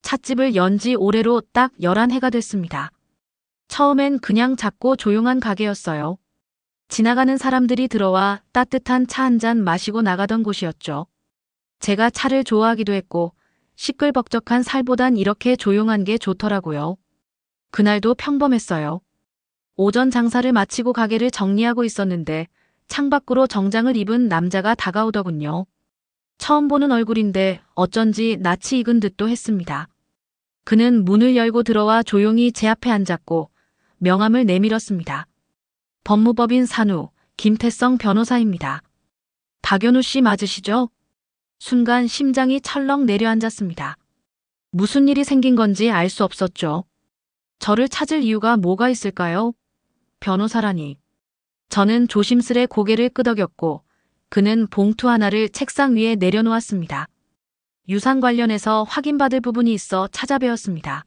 찻집을 연지 올해로 딱 11해가 됐습니다. 처음엔 그냥 작고 조용한 가게였어요. 지나가는 사람들이 들어와 따뜻한 차 한 잔 마시고 나가던 곳이었죠. 제가 차를 좋아하기도 했고 시끌벅적한 살보단 이렇게 조용한 게 좋더라고요. 그날도 평범했어요. 오전 장사를 마치고 가게를 정리하고 있었는데 창밖으로 정장을 입은 남자가 다가오더군요. 처음 보는 얼굴인데 어쩐지 낯이 익은 듯도 했습니다. 그는 문을 열고 들어와 조용히 제 앞에 앉았고 명함을 내밀었습니다. 법무법인 산우 김태성 변호사입니다. 박연우 씨 맞으시죠? 순간 심장이 철렁 내려앉았습니다. 무슨 일이 생긴 건지 알 수 없었죠. 저를 찾을 이유가 뭐가 있을까요? 변호사라니. 저는 조심스레 고개를 끄덕였고 그는 봉투 하나를 책상 위에 내려놓았습니다. 유산 관련해서 확인받을 부분이 있어 찾아뵈었습니다.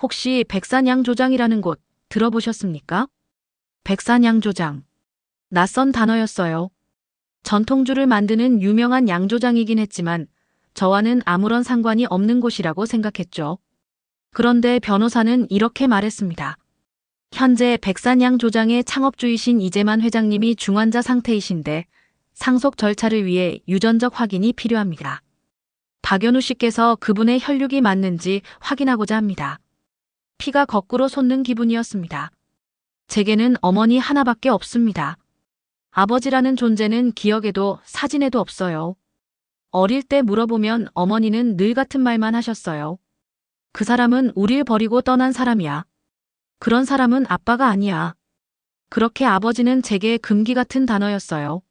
혹시 백산양조장이라는 곳 들어보셨습니까? 백산양조장. 낯선 단어였어요. 전통주를 만드는 유명한 양조장이긴 했지만 저와는 아무런 상관이 없는 곳이라고 생각했죠. 그런데 변호사는 이렇게 말했습니다. 현재 백산양조장의 창업주이신 이재만 회장님이 중환자 상태이신데 상속 절차를 위해 유전적 확인이 필요합니다. 박연우 씨께서 그분의 혈육이 맞는지 확인하고자 합니다. 피가 거꾸로 솟는 기분이었습니다. 제게는 어머니 하나밖에 없습니다. 아버지라는 존재는 기억에도 사진에도 없어요. 어릴 때 물어보면 어머니는 늘 같은 말만 하셨어요. 그 사람은 우릴 버리고 떠난 사람이야. 그런 사람은 아빠가 아니야. 그렇게 아버지는 제게 금기 같은 단어였어요.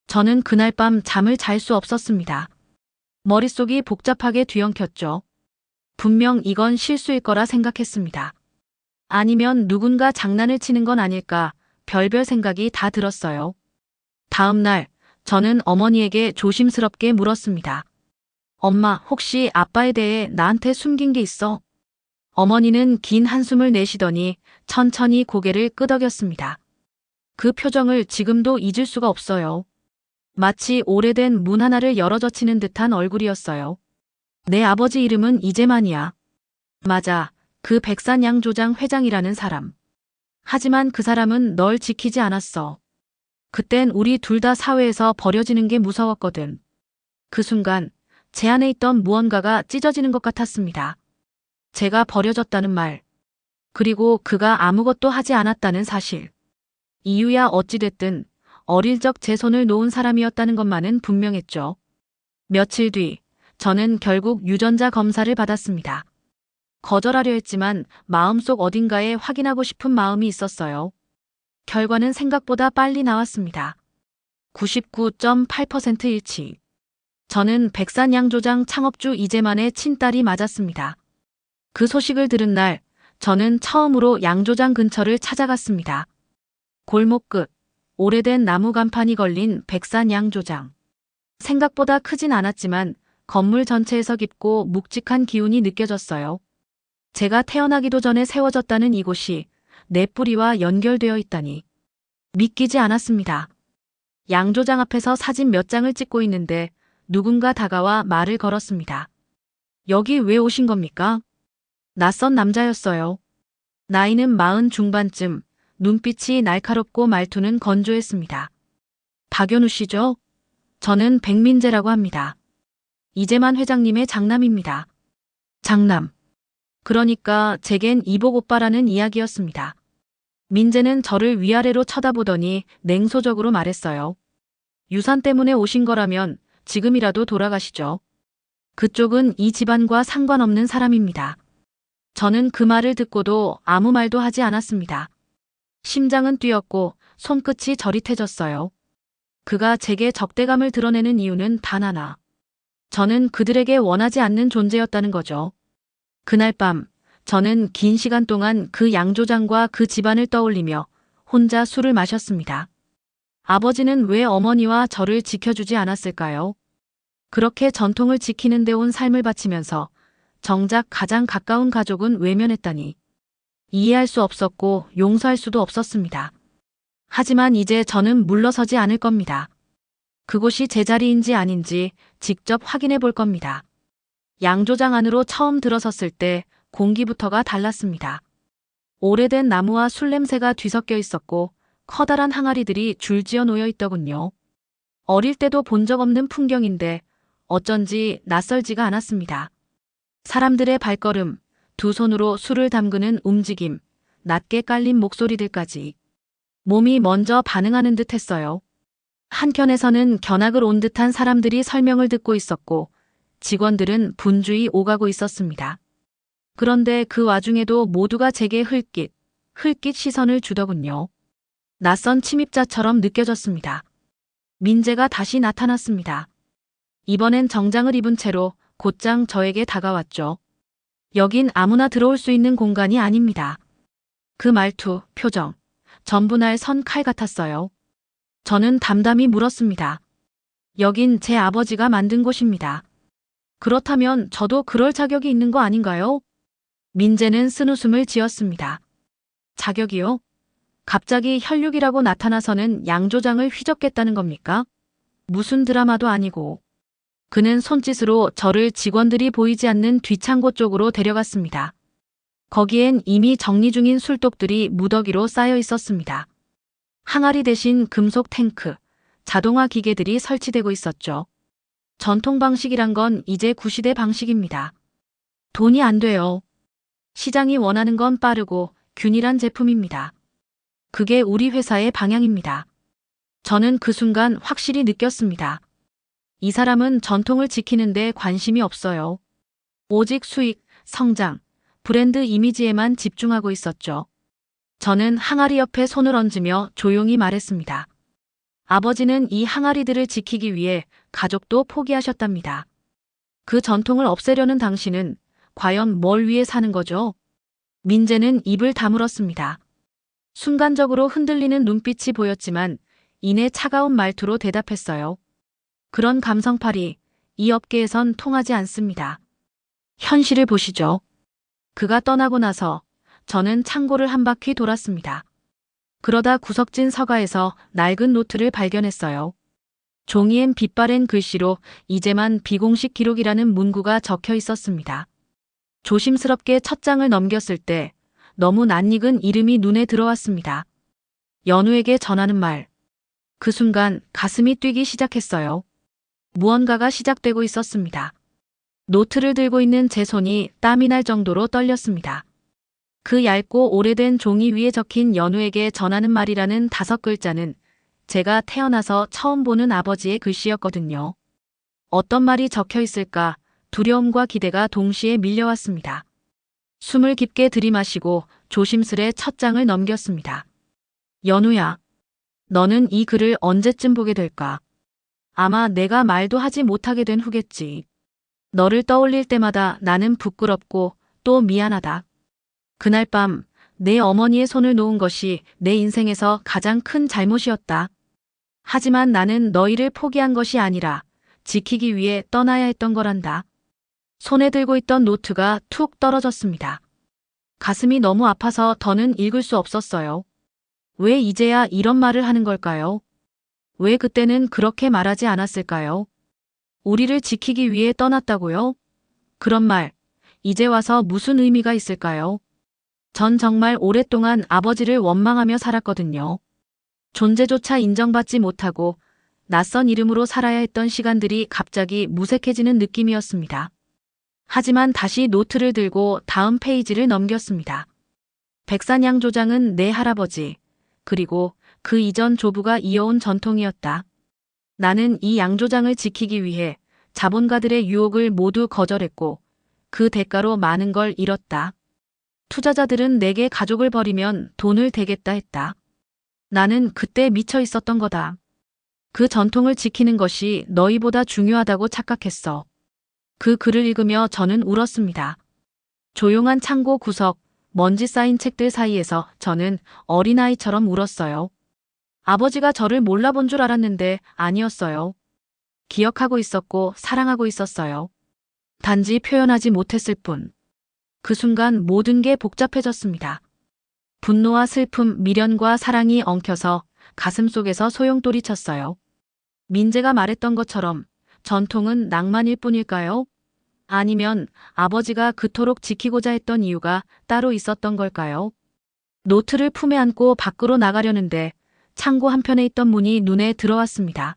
저는 그날 밤 잠을 잘 수 없었습니다. 머릿속이 복잡하게 뒤엉켰죠. 분명 이건 실수일 거라 생각했습니다. 아니면 누군가 장난을 치는 건 아닐까 별별 생각이 다 들었어요. 다음 날 저는 어머니에게 조심스럽게 물었습니다. 엄마, 혹시 아빠에 대해 나한테 숨긴 게 있어? 어머니는 긴 한숨을 내쉬더니 천천히 고개를 끄덕였습니다. 그 표정을 지금도 잊을 수가 없어요. 마치 오래된 문 하나를 열어젖히는 듯한 얼굴이었어요. 내 아버지 이름은 이재만이야. 맞아, 그 백산양조장 회장이라는 사람. 하지만 그 사람은 널 지키지 않았어. 그땐 우리 둘 다 사회에서 버려지는 게 무서웠거든. 그 순간 제 안에 있던 무언가가 찢어지는 것 같았습니다. 제가 버려졌다는 말, 그리고 그가 아무것도 하지 않았다는 사실. 이유야 어찌됐든 어릴 적 제 손을 놓은 사람이었다는 것만은 분명했죠. 며칠 뒤 저는 결국 유전자 검사를 받았습니다. 거절하려 했지만 마음속 어딘가에 확인하고 싶은 마음이 있었어요. 결과는 생각보다 빨리 나왔습니다. 99.8% 일치. 저는 백산양조장 창업주 이재만의 친딸이 맞았습니다. 그 소식을 들은 날 저는 처음으로 양조장 근처를 찾아갔습니다. 골목 끝, 오래된 나무 간판이 걸린 백산양조장. 생각보다 크진 않았지만 건물 전체에서 깊고 묵직한 기운이 느껴졌어요. 제가 태어나기도 전에 세워졌다는 이곳이 내 뿌리와 연결되어 있다니. 믿기지 않았습니다. 양조장 앞에서 사진 몇 장을 찍고 있는데 누군가 다가와 말을 걸었습니다. 여기 왜 오신 겁니까? 낯선 남자였어요. 나이는 40 중반쯤, 눈빛이 날카롭고 말투는 건조했습니다. 박연우 씨죠? 저는 백민재라고 합니다. 이재만 회장님의 장남입니다. 장남. 그러니까 제겐 이복 오빠라는 이야기였습니다. 민재는 저를 위아래로 쳐다보더니 냉소적으로 말했어요. 유산 때문에 오신 거라면 지금이라도 돌아가시죠. 그쪽은 이 집안과 상관없는 사람입니다. 저는 그 말을 듣고도 아무 말도 하지 않았습니다. 심장은 뛰었고 손끝이 저릿해졌어요. 그가 제게 적대감을 드러내는 이유는 단 하나. 저는 그들에게 원하지 않는 존재였다는 거죠. 그날 밤 저는 긴 시간 동안 그 양조장과 그 집안을 떠올리며 혼자 술을 마셨습니다. 아버지는 왜 어머니와 저를 지켜주지 않았을까요? 그렇게 전통을 지키는 데 온 삶을 바치면서 정작 가장 가까운 가족은 외면했다니. 이해할 수 없었고 용서할 수도 없었습니다. 하지만 이제 저는 물러서지 않을 겁니다. 그곳이 제 자리인지 아닌지 직접 확인해 볼 겁니다. 양조장 안으로 처음 들어섰을 때 공기부터가 달랐습니다. 오래된 나무와 술 냄새가 뒤섞여 있었고 커다란 항아리들이 줄지어 놓여 있더군요. 어릴 때도 본 적 없는 풍경인데 어쩐지 낯설지가 않았습니다. 사람들의 발걸음, 두 손으로 술을 담그는 움직임, 낮게 깔린 목소리들까지 몸이 먼저 반응하는 듯 했어요. 한켠에서는 견학을 온 듯한 사람들이 설명을 듣고 있었고 직원들은 분주히 오가고 있었습니다. 그런데 그 와중에도 모두가 제게 흘낏 시선을 주더군요. 낯선 침입자처럼 느껴졌습니다. 민재가 다시 나타났습니다. 이번엔 정장을 입은 채로 곧장 저에게 다가왔죠. 여긴 아무나 들어올 수 있는 공간이 아닙니다. 그 말투, 표정, 전부 날 선 칼 같았어요. 저는 담담히 물었습니다. 여긴 제 아버지가 만든 곳입니다. 그렇다면 저도 그럴 자격이 있는 거 아닌가요? 민재는 쓴웃음을 지었습니다. 자격이요? 갑자기 혈육이라고 나타나서는 양조장을 휘젓겠다는 겁니까? 무슨 드라마도 아니고. 그는 손짓으로 저를 직원들이 보이지 않는 뒷창고 쪽으로 데려갔습니다. 거기엔 이미 정리 중인 술독들이 무더기로 쌓여 있었습니다. 항아리 대신 금속 탱크, 자동화 기계들이 설치되고 있었죠. 전통 방식이란 건 이제 구시대 방식입니다. 돈이 안 돼요. 시장이 원하는 건 빠르고 균일한 제품입니다. 그게 우리 회사의 방향입니다. 저는 그 순간 확실히 느꼈습니다. 이 사람은 전통을 지키는데 관심이 없어요. 오직 수익, 성장, 브랜드 이미지에만 집중하고 있었죠. 저는 항아리 옆에 손을 얹으며 조용히 말했습니다. 아버지는 이 항아리들을 지키기 위해 가족도 포기하셨답니다. 그 전통을 없애려는 당신은 과연 뭘 위해 사는 거죠? 민재는 입을 다물었습니다. 순간적으로 흔들리는 눈빛이 보였지만 이내 차가운 말투로 대답했어요. 그런 감성팔이 이 업계에선 통하지 않습니다. 현실을 보시죠. 그가 떠나고 나서 저는 창고를 한 바퀴 돌았습니다. 그러다 구석진 서가에서 낡은 노트를 발견했어요. 종이엔 빛바랜 글씨로 이제만 비공식 기록이라는 문구가 적혀 있었습니다. 조심스럽게 첫 장을 넘겼을 때 너무 낯익은 이름이 눈에 들어왔습니다. 연우에게 전하는 말. 그 순간 가슴이 뛰기 시작했어요. 무언가가 시작되고 있었습니다. 노트를 들고 있는 제 손이 땀이 날 정도로 떨렸습니다. 그 얇고 오래된 종이 위에 적힌 연우에게 전하는 말이라는 5글자는 제가 태어나서 처음 보는 아버지의 글씨였거든요. 어떤 말이 적혀 있을까 두려움과 기대가 동시에 밀려왔습니다. 숨을 깊게 들이마시고 조심스레 첫 장을 넘겼습니다. 연우야, 너는 이 글을 언제쯤 보게 될까? 아마 내가 말도 하지 못하게 된 후겠지. 너를 떠올릴 때마다 나는 부끄럽고 또 미안하다. 그날 밤 내 어머니의 손을 놓은 것이 내 인생에서 가장 큰 잘못이었다. 하지만 나는 너희를 포기한 것이 아니라 지키기 위해 떠나야 했던 거란다. 손에 들고 있던 노트가 툭 떨어졌습니다. 가슴이 너무 아파서 더는 읽을 수 없었어요. 왜 이제야 이런 말을 하는 걸까요? 왜 그때는 그렇게 말하지 않았을까요? 우리를 지키기 위해 떠났다고요? 그런 말, 이제 와서 무슨 의미가 있을까요? 전 정말 오랫동안 아버지를 원망하며 살았거든요. 존재조차 인정받지 못하고 낯선 이름으로 살아야 했던 시간들이 갑자기 무색해지는 느낌이었습니다. 하지만 다시 노트를 들고 다음 페이지를 넘겼습니다. 백산양조장은 내 할아버지, 그리고 그 이전 조부가 이어온 전통이었다. 나는 이 양조장을 지키기 위해 자본가들의 유혹을 모두 거절했고 그 대가로 많은 걸 잃었다. 투자자들은 내게 가족을 버리면 돈을 대겠다 했다. 나는 그때 미쳐 있었던 거다. 그 전통을 지키는 것이 너희보다 중요하다고 착각했어. 그 글을 읽으며 저는 울었습니다. 조용한 창고 구석, 먼지 쌓인 책들 사이에서 저는 어린아이처럼 울었어요. 아버지가 저를 몰라본 줄 알았는데 아니었어요. 기억하고 있었고 사랑하고 있었어요. 단지 표현하지 못했을 뿐. 그 순간 모든 게 복잡해졌습니다. 분노와 슬픔, 미련과 사랑이 엉켜서 가슴속에서 소용돌이 쳤어요. 민재가 말했던 것처럼 전통은 낭만일 뿐일까요? 아니면 아버지가 그토록 지키고자 했던 이유가 따로 있었던 걸까요? 노트를 품에 안고 밖으로 나가려는데 창고 한편에 있던 문이 눈에 들어왔습니다.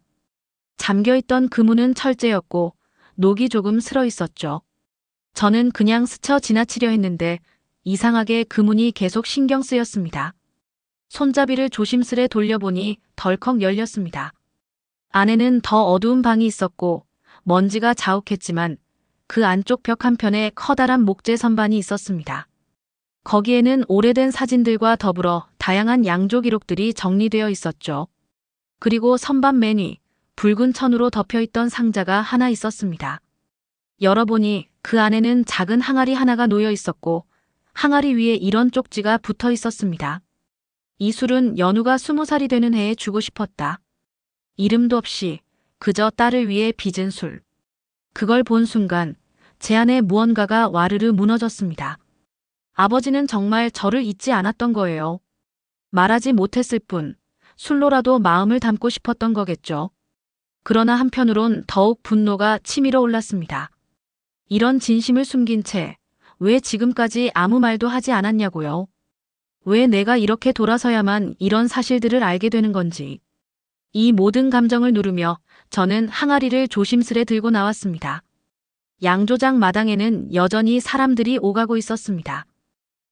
잠겨있던 그 문은 철제였고 녹이 조금 슬어 있었죠. 저는 그냥 스쳐 지나치려 했는데 이상하게 그 문이 계속 신경 쓰였습니다. 손잡이를 조심스레 돌려보니 덜컥 열렸습니다. 안에는 더 어두운 방이 있었고 먼지가 자욱했지만 그 안쪽 벽 한편에 커다란 목재 선반이 있었습니다. 거기에는 오래된 사진들과 더불어 다양한 양조 기록들이 정리되어 있었죠. 그리고 선반 맨 위, 붉은 천으로 덮여있던 상자가 하나 있었습니다. 열어보니 그 안에는 작은 항아리 하나가 놓여 있었고 항아리 위에 이런 쪽지가 붙어 있었습니다. 이 술은 연우가 20살이 되는 해에 주고 싶었다. 이름도 없이 그저 딸을 위해 빚은 술. 그걸 본 순간 제 안에 무언가가 와르르 무너졌습니다. 아버지는 정말 저를 잊지 않았던 거예요. 말하지 못했을 뿐 술로라도 마음을 담고 싶었던 거겠죠. 그러나 한편으론 더욱 분노가 치밀어 올랐습니다. 이런 진심을 숨긴 채 왜 지금까지 아무 말도 하지 않았냐고요. 왜 내가 이렇게 돌아서야만 이런 사실들을 알게 되는 건지. 이 모든 감정을 누르며 저는 항아리를 조심스레 들고 나왔습니다. 양조장 마당에는 여전히 사람들이 오가고 있었습니다.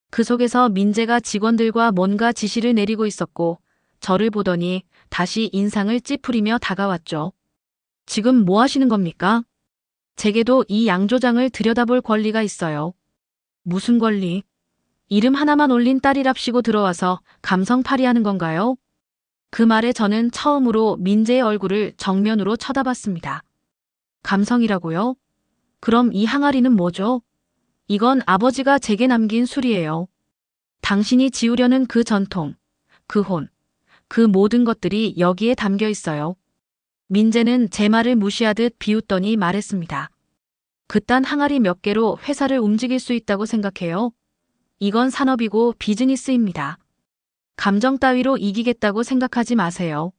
그 속에서 민재가 직원들과 뭔가 지시를 내리고 있었고 저를 보더니 다시 인상을 찌푸리며 다가왔죠. 지금 뭐 하시는 겁니까? 제게도 이 양조장을 들여다볼 권리가 있어요. 무슨 권리? 이름 하나만 올린 딸이랍시고 들어와서 감성팔이하는 건가요? 그 말에 저는 처음으로 민재의 얼굴을 정면으로 쳐다봤습니다. 감성이라고요? 그럼 이 항아리는 뭐죠? 이건 아버지가 제게 남긴 술이에요. 당신이 지우려는 그 전통, 그 혼, 그 모든 것들이 여기에 담겨 있어요. 민재는 제 말을 무시하듯 비웃더니 말했습니다. 그딴 항아리 몇 개로 회사를 움직일 수 있다고 생각해요? 이건 산업이고 비즈니스입니다. 감정 따위로 이기겠다고 생각하지 마세요.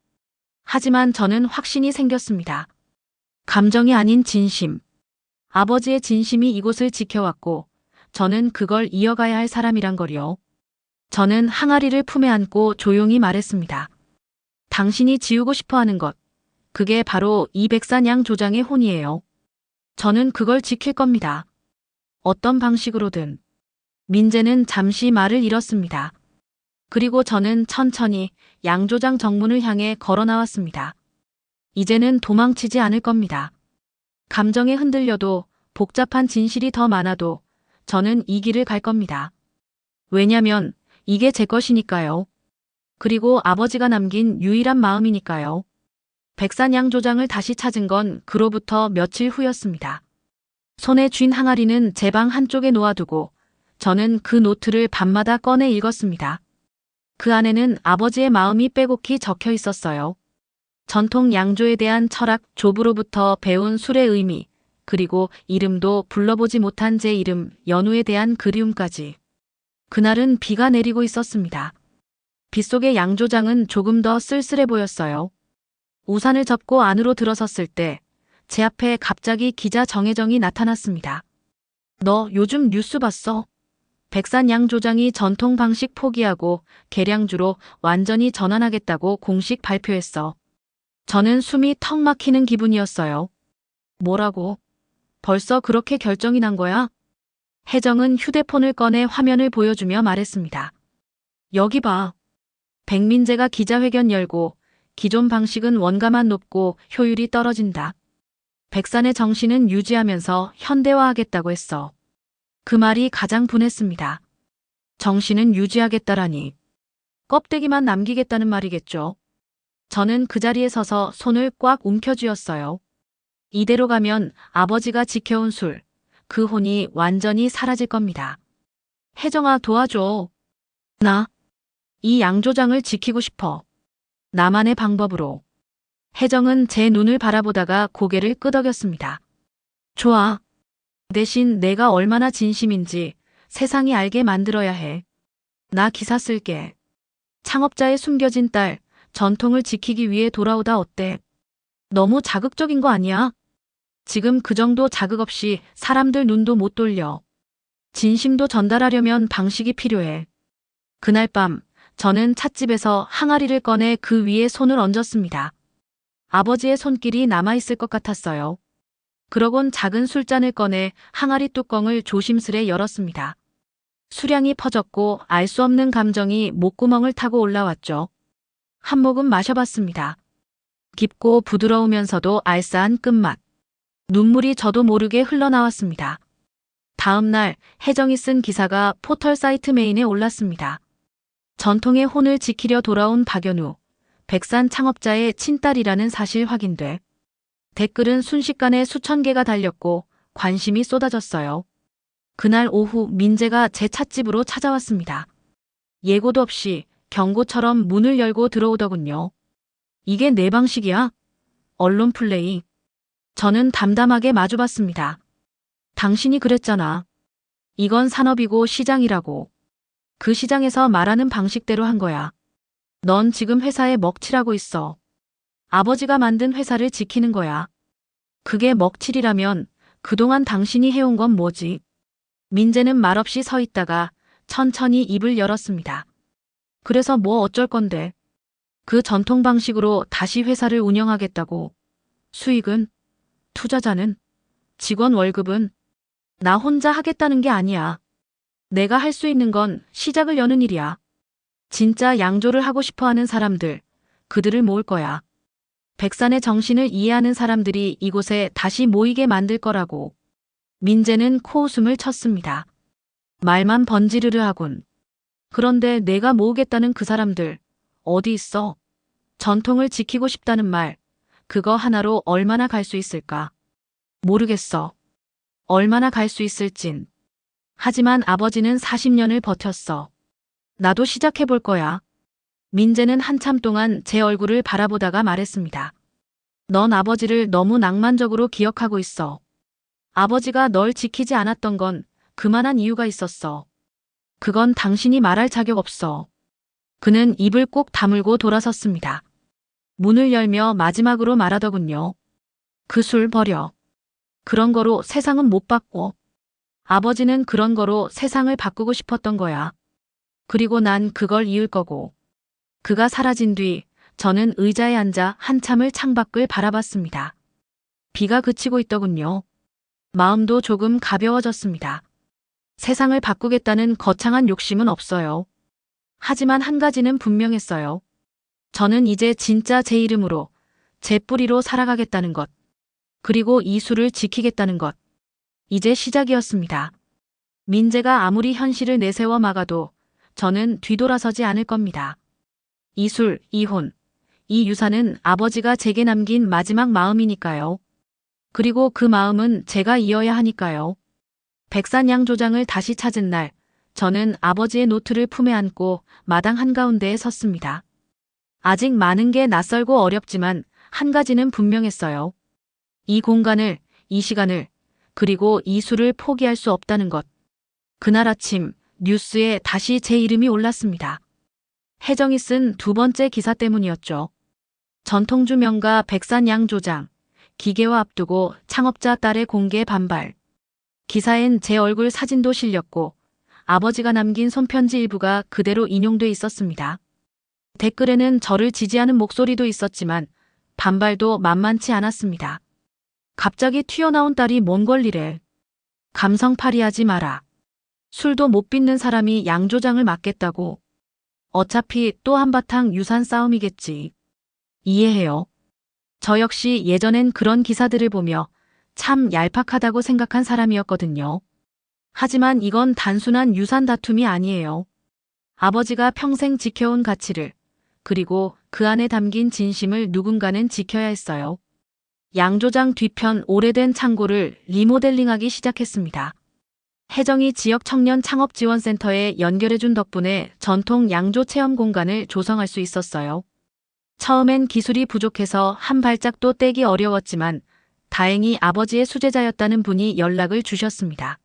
하지만 저는 확신이 생겼습니다. 감정이 아닌 진심. 아버지의 진심이 이곳을 지켜왔고 저는 그걸 이어가야 할 사람이란 걸요. 저는 항아리를 품에 안고 조용히 말했습니다. 당신이 지우고 싶어하는 것, 그게 바로 이 백산 양조장의 혼이에요. 저는 그걸 지킬 겁니다. 어떤 방식으로든. 민재는 잠시 말을 잃었습니다. 그리고 저는 천천히 양조장 정문을 향해 걸어 나왔습니다. 이제는 도망치지 않을 겁니다. 감정에 흔들려도 복잡한 진실이 더 많아도 저는 이 길을 갈 겁니다. 왜냐면 이게 제 것이니까요. 그리고 아버지가 남긴 유일한 마음이니까요. 백산 양조장을 다시 찾은 건 그로부터 며칠 후였습니다. 손에 쥔 항아리는 제 방 한쪽에 놓아두고 저는 그 노트를 밤마다 꺼내 읽었습니다. 그 안에는 아버지의 마음이 빼곡히 적혀 있었어요. 전통 양조에 대한 철학, 조부로부터 배운 술의 의미, 그리고 이름도 불러보지 못한 제 이름, 연우에 대한 그리움까지. 그날은 비가 내리고 있었습니다. 빗속의 양조장은 조금 더 쓸쓸해 보였어요. 우산을 접고 안으로 들어섰을 때 제 앞에 갑자기 기자 정혜정이 나타났습니다. 너 요즘 뉴스 봤어? 백산 양조장이 전통 방식 포기하고 계량주로 완전히 전환하겠다고 공식 발표했어. 저는 숨이 턱 막히는 기분이었어요. 뭐라고? 벌써 그렇게 결정이 난 거야? 혜정은 휴대폰을 꺼내 화면을 보여주며 말했습니다. 여기 봐. 백민재가 기자회견 열고 기존 방식은 원가만 높고 효율이 떨어진다. 백산의 정신은 유지하면서 현대화하겠다고 했어. 그 말이 가장 분했습니다. 정신은 유지하겠다라니. 껍데기만 남기겠다는 말이겠죠. 저는 그 자리에 서서 손을 꽉 움켜쥐었어요. 이대로 가면 아버지가 지켜온 술, 그 혼이 완전히 사라질 겁니다. 혜정아, 도와줘. 나 이 양조장을 지키고 싶어. 나만의 방법으로. 혜정은 제 눈을 바라보다가 고개를 끄덕였습니다. 좋아. 대신 내가 얼마나 진심인지 세상이 알게 만들어야 해. 나 기사 쓸게. 창업자의 숨겨진 딸, 전통을 지키기 위해 돌아오다 어때? 너무 자극적인 거 아니야? 지금 그 정도 자극 없이 사람들 눈도 못 돌려. 진심도 전달하려면 방식이 필요해. 그날 밤 저는 찻집에서 항아리를 꺼내 그 위에 손을 얹었습니다. 아버지의 손길이 남아있을 것 같았어요. 그러곤 작은 술잔을 꺼내 항아리 뚜껑을 조심스레 열었습니다. 수량이 퍼졌고 알 수 없는 감정이 목구멍을 타고 올라왔죠. 한 모금 마셔봤습니다. 깊고 부드러우면서도 알싸한 끝맛. 눈물이 저도 모르게 흘러나왔습니다. 다음 날 혜정이 쓴 기사가 포털 사이트 메인에 올랐습니다. 전통의 혼을 지키려 돌아온 박연우, 백산 창업자의 친딸이라는 사실 확인돼 댓글은 순식간에 수천 개가 달렸고 관심이 쏟아졌어요. 그날 오후 민재가 제 찻집으로 찾아왔습니다. 예고도 없이 경고처럼 문을 열고 들어오더군요. 이게 내 방식이야? 언론 플레이. 저는 담담하게 마주봤습니다. 당신이 그랬잖아. 이건 산업이고 시장이라고. 그 시장에서 말하는 방식대로 한 거야. 넌 지금 회사에 먹칠하고 있어. 아버지가 만든 회사를 지키는 거야. 그게 먹칠이라면 그동안 당신이 해온 건 뭐지? 민재는 말없이 서 있다가 천천히 입을 열었습니다. 그래서 뭐 어쩔 건데. 그 전통 방식으로 다시 회사를 운영하겠다고. 수익은? 투자자는? 직원 월급은? 나 혼자 하겠다는 게 아니야. 내가 할 수 있는 건 시작을 여는 일이야. 진짜 양조를 하고 싶어 하는 사람들, 그들을 모을 거야. 백산의 정신을 이해하는 사람들이 이곳에 다시 모이게 만들 거라고. 민재는 코웃음을 쳤습니다. 말만 번지르르 하군. 그런데 내가 모으겠다는 그 사람들, 어디 있어? 전통을 지키고 싶다는 말, 그거 하나로 얼마나 갈 수 있을까? 모르겠어. 얼마나 갈 수 있을진. 하지만 아버지는 40년을 버텼어. 나도 시작해볼 거야. 민재는 한참 동안 제 얼굴을 바라보다가 말했습니다. 넌 아버지를 너무 낭만적으로 기억하고 있어. 아버지가 널 지키지 않았던 건 그만한 이유가 있었어. 그건 당신이 말할 자격 없어. 그는 입을 꼭 다물고 돌아섰습니다. 문을 열며 마지막으로 말하더군요. 그 술 버려. 그런 거로 세상은 못 바꿔. 아버지는 그런 거로 세상을 바꾸고 싶었던 거야. 그리고 난 그걸 이을 거고. 그가 사라진 뒤 저는 의자에 앉아 한참을 창밖을 바라봤습니다. 비가 그치고 있더군요. 마음도 조금 가벼워졌습니다. 세상을 바꾸겠다는 거창한 욕심은 없어요. 하지만 한 가지는 분명했어요. 저는 이제 진짜 제 이름으로, 제 뿌리로 살아가겠다는 것. 그리고 이 술을 지키겠다는 것. 이제 시작이었습니다. 민재가 아무리 현실을 내세워 막아도 저는 뒤돌아서지 않을 겁니다. 이 술, 이 혼, 이 유산은 아버지가 제게 남긴 마지막 마음이니까요. 그리고 그 마음은 제가 이어야 하니까요. 백산 양조장을 다시 찾은 날, 저는 아버지의 노트를 품에 안고 마당 한가운데에 섰습니다. 아직 많은 게 낯설고 어렵지만 한 가지는 분명했어요. 이 공간을, 이 시간을, 그리고 이 술을 포기할 수 없다는 것. 그날 아침 뉴스에 다시 제 이름이 올랐습니다. 혜정이 쓴 두 번째 기사 때문이었죠. 전통주 명가 백산 양조장, 기계화 앞두고 창업자 딸의 공개 반발. 기사엔 제 얼굴 사진도 실렸고 아버지가 남긴 손편지 일부가 그대로 인용돼 있었습니다. 댓글에는 저를 지지하는 목소리도 있었지만 반발도 만만치 않았습니다. 갑자기 튀어나온 딸이 뭔 권리래. 감성팔이하지 마라. 술도 못 빚는 사람이 양조장을 맡겠다고. 어차피 또 한바탕 유산 싸움이겠지. 이해해요. 저 역시 예전엔 그런 기사들을 보며 참 얄팍하다고 생각한 사람이었거든요. 하지만 이건 단순한 유산 다툼이 아니에요. 아버지가 평생 지켜온 가치를, 그리고 그 안에 담긴 진심을 누군가는 지켜야 했어요. 양조장 뒤편 오래된 창고를 리모델링하기 시작했습니다. 혜정이 지역 청년 창업지원센터에 연결해준 덕분에 전통 양조 체험 공간을 조성할 수 있었어요. 처음엔 기술이 부족해서 한 발짝도 떼기 어려웠지만 다행히 아버지의 수제자였다는 분이 연락을 주셨습니다.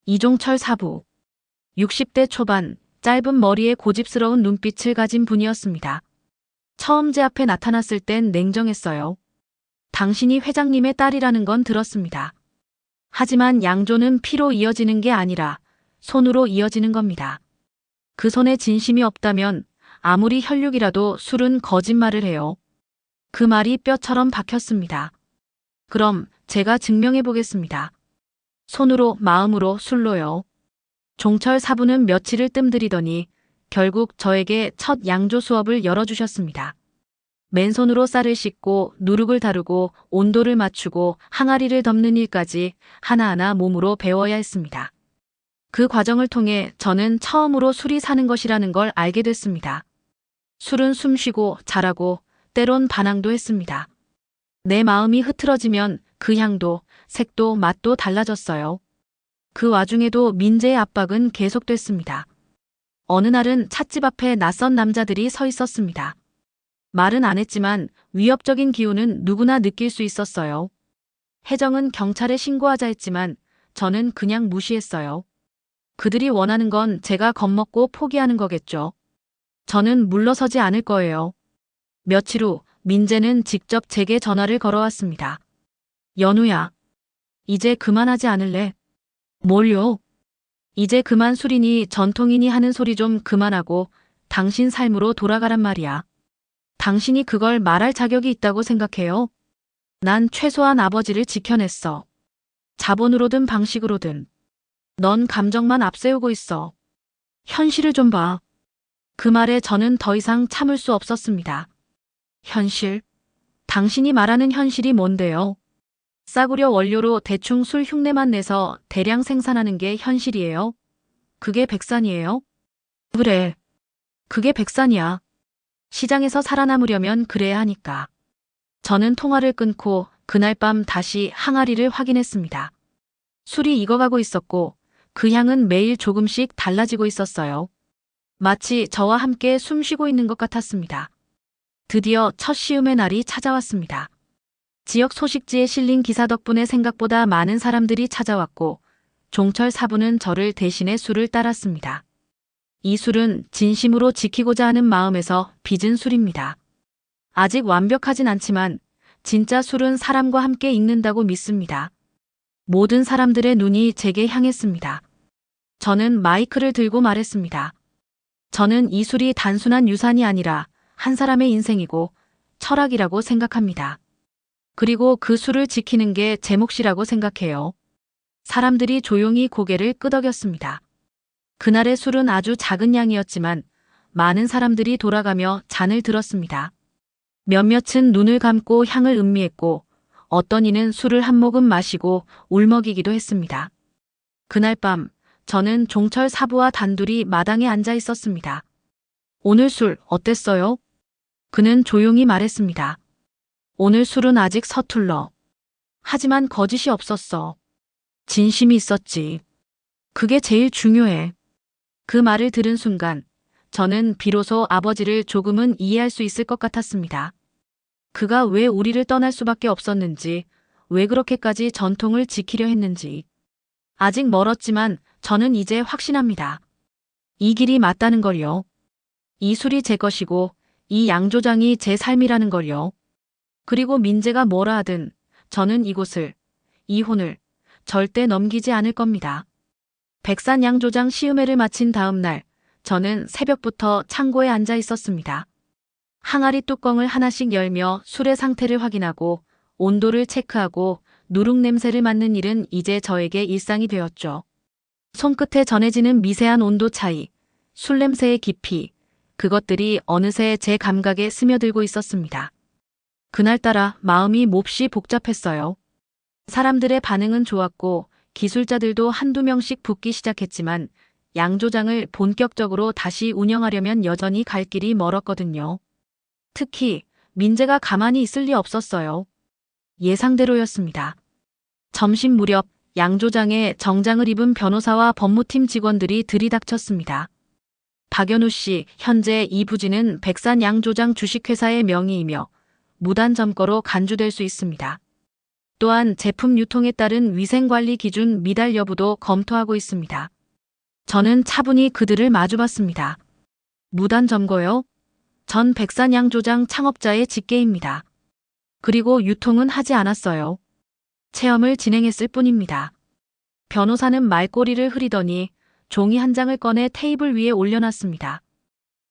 이종철 사부. 60대 초반, 짧은 머리에 고집스러운 눈빛을 가진 분이었습니다. 처음 제 앞에 나타났을 땐 냉정했어요. 당신이 회장님의 딸이라는 건 들었습니다. 하지만 양조는 피로 이어지는 게 아니라 손으로 이어지는 겁니다. 그 손에 진심이 없다면 아무리 혈육이라도 술은 거짓말을 해요. 그 말이 뼈처럼 박혔습니다. 그럼 제가 증명해 보겠습니다. 손으로, 마음으로, 술로요. 종철 사부는 며칠을 뜸들이더니 결국 저에게 첫 양조 수업을 열어주셨습니다. 맨손으로 쌀을 씻고 누룩을 다루고 온도를 맞추고 항아리를 덮는 일까지 하나하나 몸으로 배워야 했습니다. 그 과정을 통해 저는 처음으로 술이 사는 것이라는 걸 알게 됐습니다. 술은 숨쉬고 잘하고 때론 반항도 했습니다. 내 마음이 흐트러지면 그 향도, 색도, 맛도 달라졌어요. 그 와중에도 민재의 압박은 계속됐습니다. 어느 날은 찻집 앞에 낯선 남자들이 서 있었습니다. 말은 안 했지만 위협적인 기운은 누구나 느낄 수 있었어요. 혜정은 경찰에 신고하자 했지만 저는 그냥 무시했어요. 그들이 원하는 건 제가 겁먹고 포기하는 거겠죠. 저는 물러서지 않을 거예요. 며칠 후 민재는 직접 제게 전화를 걸어왔습니다. 연우야, 이제 그만하지 않을래? 뭘요? 이제 그만 술이니 전통이니 하는 소리 좀 그만하고 당신 삶으로 돌아가란 말이야. 당신이 그걸 말할 자격이 있다고 생각해요? 난 최소한 아버지를 지켜냈어. 자본으로든 방식으로든. 넌 감정만 앞세우고 있어. 현실을 좀 봐. 그 말에 저는 더 이상 참을 수 없었습니다. 현실? 당신이 말하는 현실이 뭔데요? 싸구려 원료로 대충 술 흉내만 내서 대량 생산하는 게 현실이에요? 그게 백산이에요? 그래. 그게 백산이야. 시장에서 살아남으려면 그래야 하니까. 저는 통화를 끊고 그날 밤 다시 항아리를 확인했습니다. 술이 익어가고 있었고 그 향은 매일 조금씩 달라지고 있었어요. 마치 저와 함께 숨쉬고 있는 것 같았습니다. 드디어 첫 시음의 날이 찾아왔습니다. 지역 소식지에 실린 기사 덕분에 생각보다 많은 사람들이 찾아왔고 종철 사부는 저를 대신해 술을 따랐습니다. 이 술은 진심으로 지키고자 하는 마음에서 빚은 술입니다. 아직 완벽하진 않지만 진짜 술은 사람과 함께 익는다고 믿습니다. 모든 사람들의 눈이 제게 향했습니다. 저는 마이크를 들고 말했습니다. 저는 이 술이 단순한 유산이 아니라 한 사람의 인생이고 철학이라고 생각합니다. 그리고 그 술을 지키는 게 제 몫이라고 생각해요. 사람들이 조용히 고개를 끄덕였습니다. 그날의 술은 아주 작은 양이었지만 많은 사람들이 돌아가며 잔을 들었습니다. 몇몇은 눈을 감고 향을 음미했고 어떤 이는 술을 한 모금 마시고 울먹이기도 했습니다. 그날 밤 저는 종철 사부와 단둘이 마당에 앉아 있었습니다. 오늘 술 어땠어요? 그는 조용히 말했습니다. 오늘 술은 아직 서툴러. 하지만 거짓이 없었어. 진심이 있었지. 그게 제일 중요해. 그 말을 들은 순간 저는 비로소 아버지를 조금은 이해할 수 있을 것 같았습니다. 그가 왜 우리를 떠날 수밖에 없었는지, 왜 그렇게까지 전통을 지키려 했는지. 아직 멀었지만 저는 이제 확신합니다. 이 길이 맞다는 걸요. 이 술이 제 것이고 이 양조장이 제 삶이라는 걸요. 그리고 민재가 뭐라 하든 저는 이곳을, 이 혼을 절대 넘기지 않을 겁니다. 백산 양조장 시음회를 마친 다음 날 저는 새벽부터 창고에 앉아 있었습니다. 항아리 뚜껑을 하나씩 열며 술의 상태를 확인하고 온도를 체크하고 누룩 냄새를 맡는 일은 이제 저에게 일상이 되었죠. 손끝에 전해지는 미세한 온도 차이, 술 냄새의 깊이, 그것들이 어느새 제 감각에 스며들고 있었습니다. 그날따라 마음이 몹시 복잡했어요. 사람들의 반응은 좋았고 기술자들도 한두 명씩 붙기 시작했지만 양조장을 본격적으로 다시 운영하려면 여전히 갈 길이 멀었거든요. 특히 민재가 가만히 있을 리 없었어요. 예상대로였습니다. 점심 무렵 양조장에 정장을 입은 변호사와 법무팀 직원들이 들이닥쳤습니다. 박연우 씨, 현재 이 부지는 백산 양조장 주식회사의 명의이며 무단점거로 간주될 수 있습니다. 또한 제품 유통에 따른 위생관리 기준 미달 여부도 검토하고 있습니다. 저는 차분히 그들을 마주봤습니다. 무단점거요? 전 백산 양조장 창업자의 직계입니다. 그리고 유통은 하지 않았어요. 체험을 진행했을 뿐입니다. 변호사는 말꼬리를 흐리더니 종이 한 장을 꺼내 테이블 위에 올려놨습니다.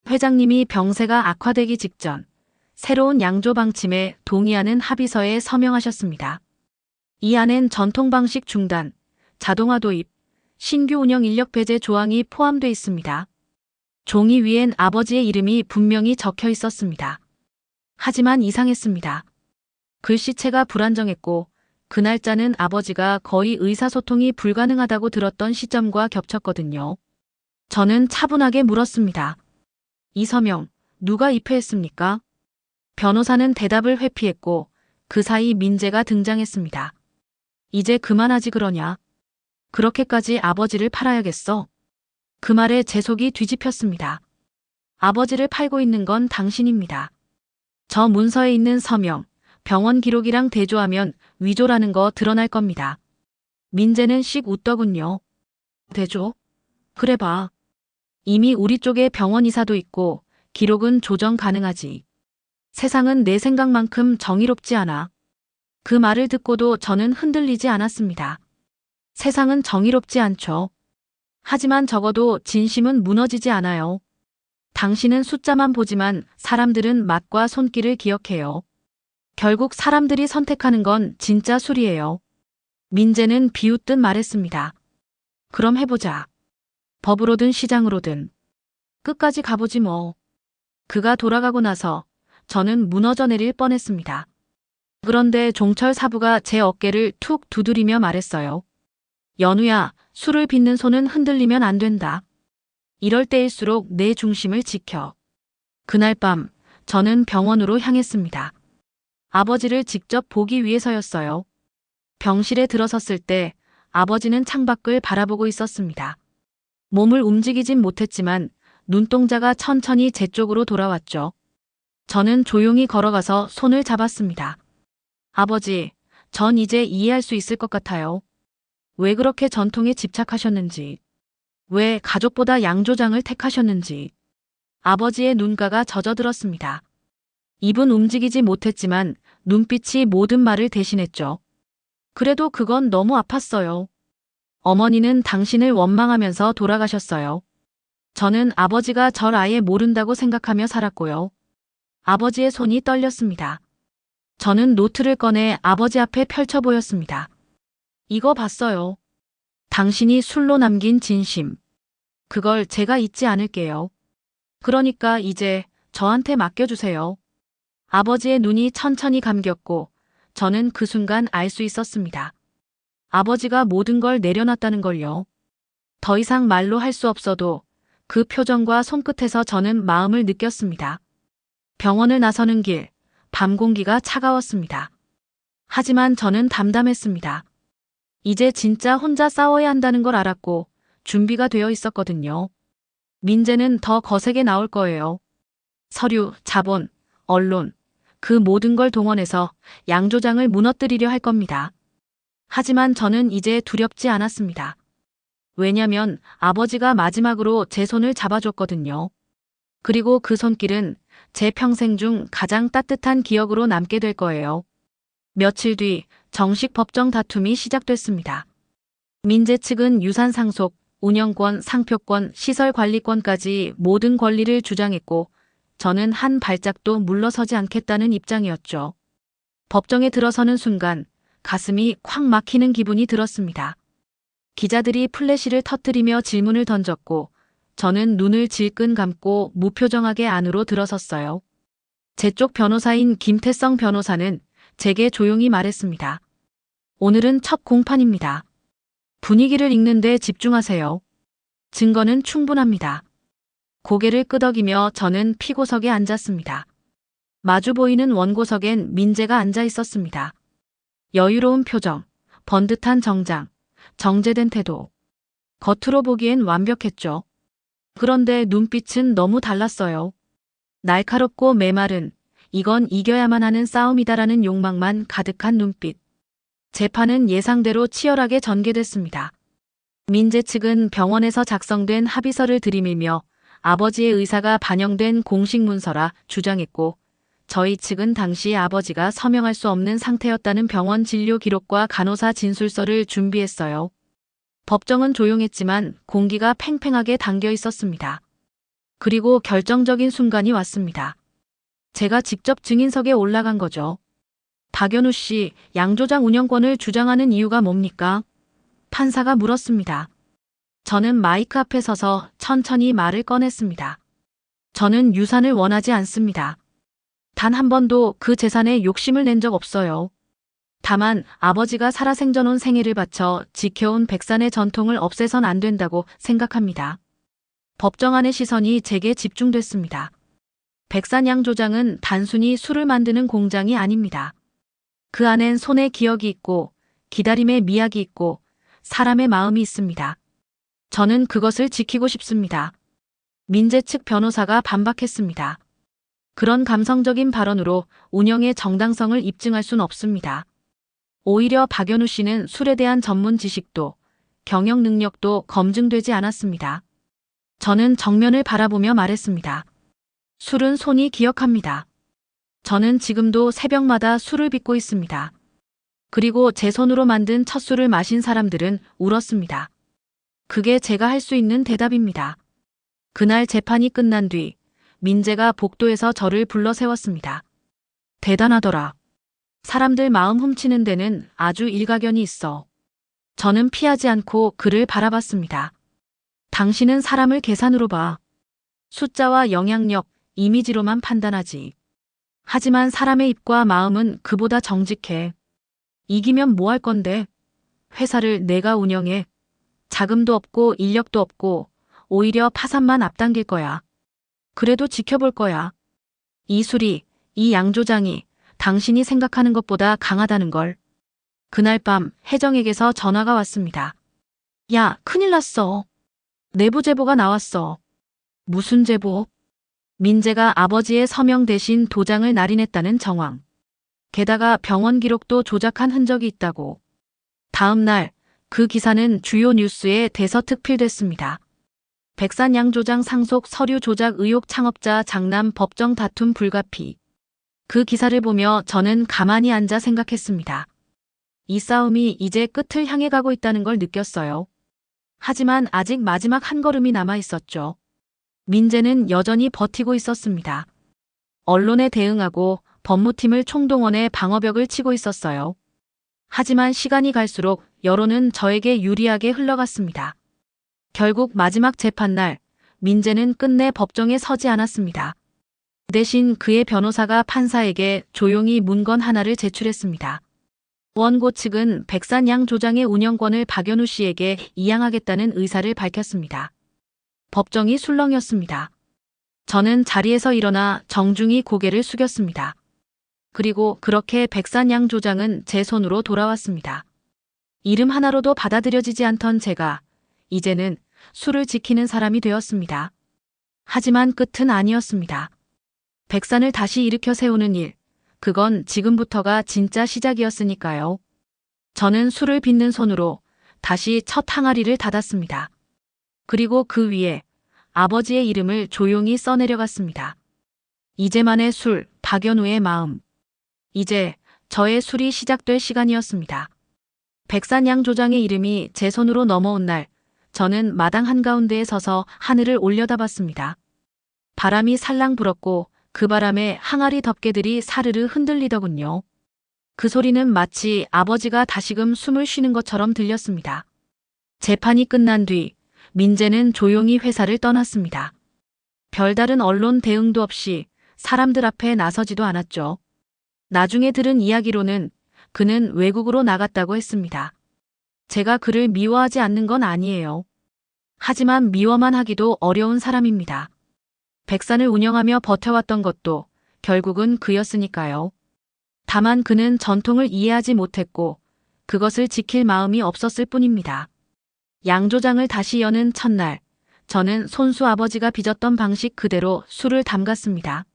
회장님이 병세가 악화되기 직전 새로운 양조 방침에 동의하는 합의서에 서명하셨습니다. 이 안엔 전통 방식 중단, 자동화 도입, 신규 운영 인력 배제 조항이 포함되어 있습니다. 종이 위엔 아버지의 이름이 분명히 적혀 있었습니다. 하지만 이상했습니다. 글씨체가 불안정했고 그 날짜는 아버지가 거의 의사소통이 불가능하다고 들었던 시점과 겹쳤거든요. 저는 차분하게 물었습니다. 이 서명 누가 입회했습니까? 변호사는 대답을 회피했고 그 사이 민재가 등장했습니다. 이제 그만하지 그러냐? 그렇게까지 아버지를 팔아야겠어? 그 말에 제 속이 뒤집혔습니다. 아버지를 팔고 있는 건 당신입니다. 저 문서에 있는 서명, 병원 기록이랑 대조하면 위조라는 거 드러날 겁니다. 민재는 씩 웃더군요. 대조? 그래 봐. 이미 우리 쪽에 병원 이사도 있고 기록은 조정 가능하지. 세상은 내 생각만큼 정의롭지 않아. 그 말을 듣고도 저는 흔들리지 않았습니다. 세상은 정의롭지 않죠. 하지만 적어도 진심은 무너지지 않아요. 당신은 숫자만 보지만 사람들은 맛과 손길을 기억해요. 결국 사람들이 선택하는 건 진짜 술이에요. 민재는 비웃듯 말했습니다. 그럼 해보자. 법으로든 시장으로든. 끝까지 가보지 뭐. 그가 돌아가고 나서 저는 무너져 내릴 뻔했습니다. 그런데 종철 사부가 제 어깨를 툭 두드리며 말했어요. 연우야, 술을 빚는 손은 흔들리면 안 된다. 이럴 때일수록 내 중심을 지켜. 그날 밤 저는 병원으로 향했습니다. 아버지를 직접 보기 위해서였어요. 병실에 들어섰을 때 아버지는 창밖을 바라보고 있었습니다. 몸을 움직이진 못했지만 눈동자가 천천히 제 쪽으로 돌아왔죠. 저는 조용히 걸어가서 손을 잡았습니다. 아버지, 전 이제 이해할 수 있을 것 같아요. 왜 그렇게 전통에 집착하셨는지, 왜 가족보다 양조장을 택하셨는지. 아버지의 눈가가 젖어들었습니다. 입은 움직이지 못했지만 눈빛이 모든 말을 대신했죠. 그래도 그건 너무 아팠어요. 어머니는 당신을 원망하면서 돌아가셨어요. 저는 아버지가 절 아예 모른다고 생각하며 살았고요. 아버지의 손이 떨렸습니다. 저는 노트를 꺼내 아버지 앞에 펼쳐 보였습니다. 이거 봤어요. 당신이 술로 남긴 진심. 그걸 제가 잊지 않을게요. 그러니까 이제 저한테 맡겨주세요. 아버지의 눈이 천천히 감겼고 저는 그 순간 알 수 있었습니다. 아버지가 모든 걸 내려놨다는 걸요. 더 이상 말로 할 수 없어도 그 표정과 손끝에서 저는 마음을 느꼈습니다. 병원을 나서는 길, 밤 공기가 차가웠습니다. 하지만 저는 담담했습니다. 이제 진짜 혼자 싸워야 한다는 걸 알았고 준비가 되어 있었거든요. 민재는 더 거세게 나올 거예요. 서류, 자본, 언론, 그 모든 걸 동원해서 양조장을 무너뜨리려 할 겁니다. 하지만 저는 이제 두렵지 않았습니다. 왜냐면 아버지가 마지막으로 제 손을 잡아줬거든요. 그리고 그 손길은 제 평생 중 가장 따뜻한 기억으로 남게 될 거예요. 며칠 뒤 정식 법정 다툼이 시작됐습니다. 민재 측은 유산 상속, 운영권, 상표권, 시설 관리권까지 모든 권리를 주장했고 저는 한 발짝도 물러서지 않겠다는 입장이었죠. 법정에 들어서는 순간 가슴이 콱 막히는 기분이 들었습니다. 기자들이 플래시를 터뜨리며 질문을 던졌고 저는 눈을 질끈 감고 무표정하게 안으로 들어섰어요. 제 쪽 변호사인 김태성 변호사는 제게 조용히 말했습니다. 오늘은 첫 공판입니다. 분위기를 읽는데 집중하세요. 증거는 충분합니다. 고개를 끄덕이며 저는 피고석에 앉았습니다. 마주 보이는 원고석엔 민재가 앉아 있었습니다. 여유로운 표정, 번듯한 정장, 정제된 태도. 겉으로 보기엔 완벽했죠. 그런데 눈빛은 너무 달랐어요. 날카롭고 메마른, 이건 이겨야만 하는 싸움이다라는 욕망만 가득한 눈빛. 재판은 예상대로 치열하게 전개됐습니다. 민재 측은 병원에서 작성된 합의서를 들이밀며 아버지의 의사가 반영된 공식 문서라 주장했고 저희 측은 당시 아버지가 서명할 수 없는 상태였다는 병원 진료 기록과 간호사 진술서를 준비했어요. 법정은 조용했지만 공기가 팽팽하게 담겨 있었습니다. 그리고 결정적인 순간이 왔습니다. 제가 직접 증인석에 올라간 거죠. 박연우 씨, 양조장 운영권을 주장하는 이유가 뭡니까? 판사가 물었습니다. 저는 마이크 앞에 서서 천천히 말을 꺼냈습니다. 저는 유산을 원하지 않습니다. 단 한 번도 그 재산에 욕심을 낸 적 없어요. 다만 아버지가 살아생전 온 생애를 바쳐 지켜온 백산의 전통을 없애선 안 된다고 생각합니다. 법정 안의 시선이 제게 집중됐습니다. 백산 양조장은 단순히 술을 만드는 공장이 아닙니다. 그 안엔 손의 기억이 있고 기다림의 미학이 있고 사람의 마음이 있습니다. 저는 그것을 지키고 싶습니다. 민재 측 변호사가 반박했습니다. 그런 감성적인 발언으로 운영의 정당성을 입증할 순 없습니다. 오히려 박연우 씨는 술에 대한 전문 지식도 경영 능력도 검증되지 않았습니다. 저는 정면을 바라보며 말했습니다. 술은 손이 기억합니다. 저는 지금도 새벽마다 술을 빚고 있습니다. 그리고 제 손으로 만든 첫 술을 마신 사람들은 울었습니다. 그게 제가 할 수 있는 대답입니다. 그날 재판이 끝난 뒤 민재가 복도에서 저를 불러 세웠습니다. 대단하더라. 사람들 마음 훔치는 데는 아주 일가견이 있어. 저는 피하지 않고 그를 바라봤습니다. 당신은 사람을 계산으로 봐. 숫자와 영향력, 이미지로만 판단하지. 하지만 사람의 입과 마음은 그보다 정직해. 이기면 뭐 할 건데? 회사를 내가 운영해. 자금도 없고 인력도 없고 오히려 파산만 앞당길 거야. 그래도 지켜볼 거야. 이 술이, 이 양조장이 당신이 생각하는 것보다 강하다는 걸. 그날 밤 혜정에게서 전화가 왔습니다. 야, 큰일 났어. 내부 제보가 나왔어. 무슨 제보? 민재가 아버지의 서명 대신 도장을 날인했다는 정황. 게다가 병원 기록도 조작한 흔적이 있다고. 다음 날 그 기사는 주요 뉴스에 대서특필됐습니다. 백산 양조장 상속 서류 조작 의혹 창업자 장남 법정 다툼 불가피. 그 기사를 보며 저는 가만히 앉아 생각했습니다. 이 싸움이 이제 끝을 향해 가고 있다는 걸 느꼈어요. 하지만 아직 마지막 한 걸음이 남아 있었죠. 민재는 여전히 버티고 있었습니다. 언론에 대응하고 법무팀을 총동원해 방어벽을 치고 있었어요. 하지만 시간이 갈수록 여론은 저에게 유리하게 흘러갔습니다. 결국 마지막 재판날 민재는 끝내 법정에 서지 않았습니다. 대신 그의 변호사가 판사에게 조용히 문건 하나를 제출했습니다. 원고 측은 백산 양조장의 운영권을 박연우 씨에게 이양하겠다는 의사를 밝혔습니다. 법정이 술렁였습니다. 저는 자리에서 일어나 정중히 고개를 숙였습니다. 그리고 그렇게 백산 양조장은 제 손으로 돌아왔습니다. 이름 하나로도 받아들여지지 않던 제가 이제는 술을 지키는 사람이 되었습니다. 하지만 끝은 아니었습니다. 백산을 다시 일으켜 세우는 일, 그건 지금부터가 진짜 시작이었으니까요. 저는 술을 빚는 손으로 다시 첫 항아리를 닫았습니다. 그리고 그 위에 아버지의 이름을 조용히 써내려갔습니다. 이제만의 술, 박연우의 마음. 이제 저의 술이 시작될 시간이었습니다. 백산 양조장의 이름이 제 손으로 넘어온 날, 저는 마당 한가운데에 서서 하늘을 올려다봤습니다. 바람이 살랑 불었고 그 바람에 항아리 덮개들이 사르르 흔들리더군요. 그 소리는 마치 아버지가 다시금 숨을 쉬는 것처럼 들렸습니다. 재판이 끝난 뒤 민재는 조용히 회사를 떠났습니다. 별다른 언론 대응도 없이 사람들 앞에 나서지도 않았죠. 나중에 들은 이야기로는 그는 외국으로 나갔다고 했습니다. 제가 그를 미워하지 않는 건 아니에요. 하지만 미워만 하기도 어려운 사람입니다. 백산을 운영하며 버텨왔던 것도 결국은 그였으니까요. 다만 그는 전통을 이해하지 못했고 그것을 지킬 마음이 없었을 뿐입니다. 양조장을 다시 여는 첫날, 저는 손수 아버지가 빚었던 방식 그대로 술을 담갔습니다.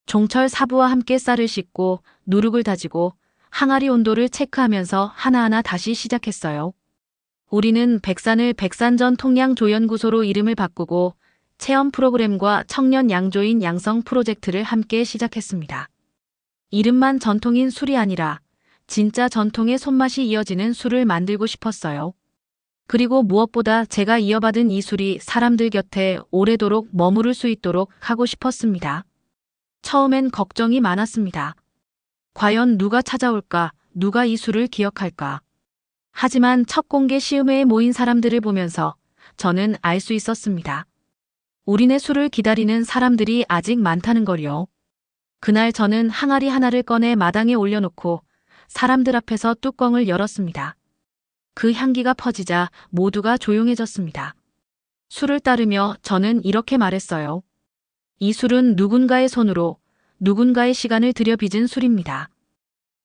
종철 사부와 함께 쌀을 씻고 누룩을 다지고 항아리 온도를 체크하면서 하나하나 다시 시작했어요. 우리는 백산을 백산전 통양조연구소로 이름을 바꾸고 체험 프로그램과 청년 양조인 양성 프로젝트를 함께 시작했습니다. 이름만 전통인 술이 아니라 진짜 전통의 손맛이 이어지는 술을 만들고 싶었어요. 그리고 무엇보다 제가 이어받은 이 술이 사람들 곁에 오래도록 머무를 수 있도록 하고 싶었습니다. 처음엔 걱정이 많았습니다. 과연 누가 찾아올까? 누가 이 술을 기억할까? 하지만 첫 공개 시음회에 모인 사람들을 보면서 저는 알 수 있었습니다. 우리네 술을 기다리는 사람들이 아직 많다는 걸요. 그날 저는 항아리 하나를 꺼내 마당에 올려놓고 사람들 앞에서 뚜껑을 열었습니다. 그 향기가 퍼지자 모두가 조용해졌습니다. 술을 따르며 저는 이렇게 말했어요. 이 술은 누군가의 손으로 누군가의 시간을 들여 빚은 술입니다.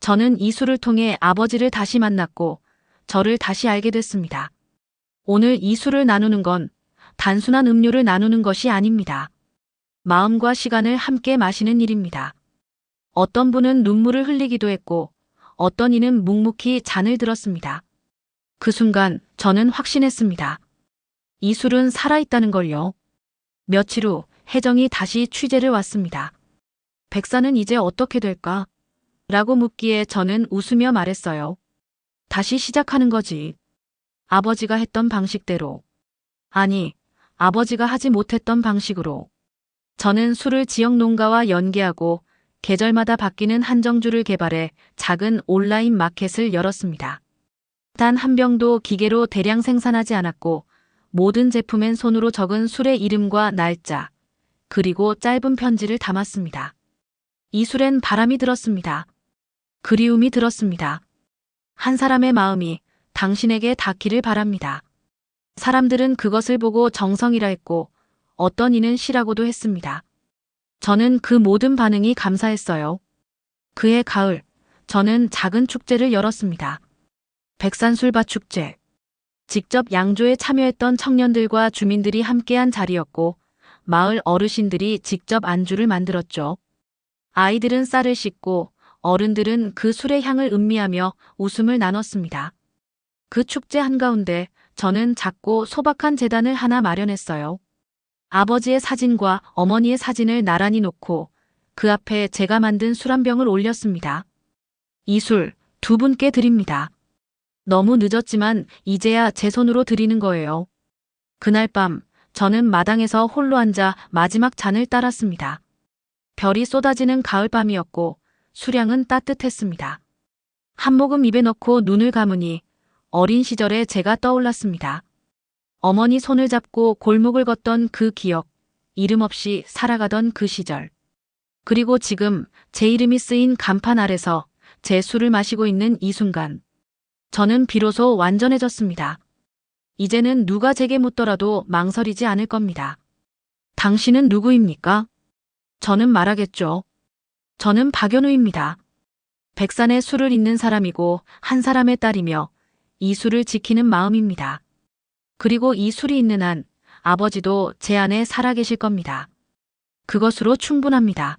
저는 이 술을 통해 아버지를 다시 만났고 저를 다시 알게 됐습니다. 오늘 이 술을 나누는 건 단순한 음료를 나누는 것이 아닙니다. 마음과 시간을 함께 마시는 일입니다. 어떤 분은 눈물을 흘리기도 했고 어떤 이는 묵묵히 잔을 들었습니다. 그 순간 저는 확신했습니다. 이 술은 살아있다는 걸요. 며칠 후 혜정이 다시 취재를 왔습니다. 백사는 이제 어떻게 될까? 라고 묻기에 저는 웃으며 말했어요. 다시 시작하는 거지. 아버지가 했던 방식대로. 아니, 아버지가 하지 못했던 방식으로. 저는 술을 지역 농가와 연계하고 계절마다 바뀌는 한정주를 개발해 작은 온라인 마켓을 열었습니다. 단 한 병도 기계로 대량 생산하지 않았고 모든 제품엔 손으로 적은 술의 이름과 날짜, 그리고 짧은 편지를 담았습니다. 이 술엔 바람이 들었습니다. 그리움이 들었습니다. 한 사람의 마음이 당신에게 닿기를 바랍니다. 사람들은 그것을 보고 정성이라 했고 어떤 이는 시라고도 했습니다. 저는 그 모든 반응이 감사했어요. 그해 가을, 저는 작은 축제를 열었습니다. 백산술밭 축제. 직접 양조에 참여했던 청년들과 주민들이 함께한 자리였고 마을 어르신들이 직접 안주를 만들었죠. 아이들은 쌀을 씻고 어른들은 그 술의 향을 음미하며 웃음을 나눴습니다. 그 축제 한가운데 저는 작고 소박한 제단을 하나 마련했어요. 아버지의 사진과 어머니의 사진을 나란히 놓고 그 앞에 제가 만든 술 한 병을 올렸습니다. 이 술 두 분께 드립니다. 너무 늦었지만 이제야 제 손으로 드리는 거예요. 그날 밤 저는 마당에서 홀로 앉아 마지막 잔을 따랐습니다. 별이 쏟아지는 가을밤이었고 수량은 따뜻했습니다. 한 모금 입에 넣고 눈을 감으니 어린 시절에 제가 떠올랐습니다. 어머니 손을 잡고 골목을 걷던 그 기억, 이름 없이 살아가던 그 시절. 그리고 지금 제 이름이 쓰인 간판 아래서 제 술을 마시고 있는 이 순간. 저는 비로소 완전해졌습니다. 이제는 누가 제게 묻더라도 망설이지 않을 겁니다. 당신은 누구입니까? 저는 말하겠죠. 저는 박연우입니다. 백산에 술을 잇는 사람이고 한 사람의 딸이며 이 술을 지키는 마음입니다. 그리고 이 술이 있는 한 아버지도 제 안에 살아계실 겁니다. 그것으로 충분합니다.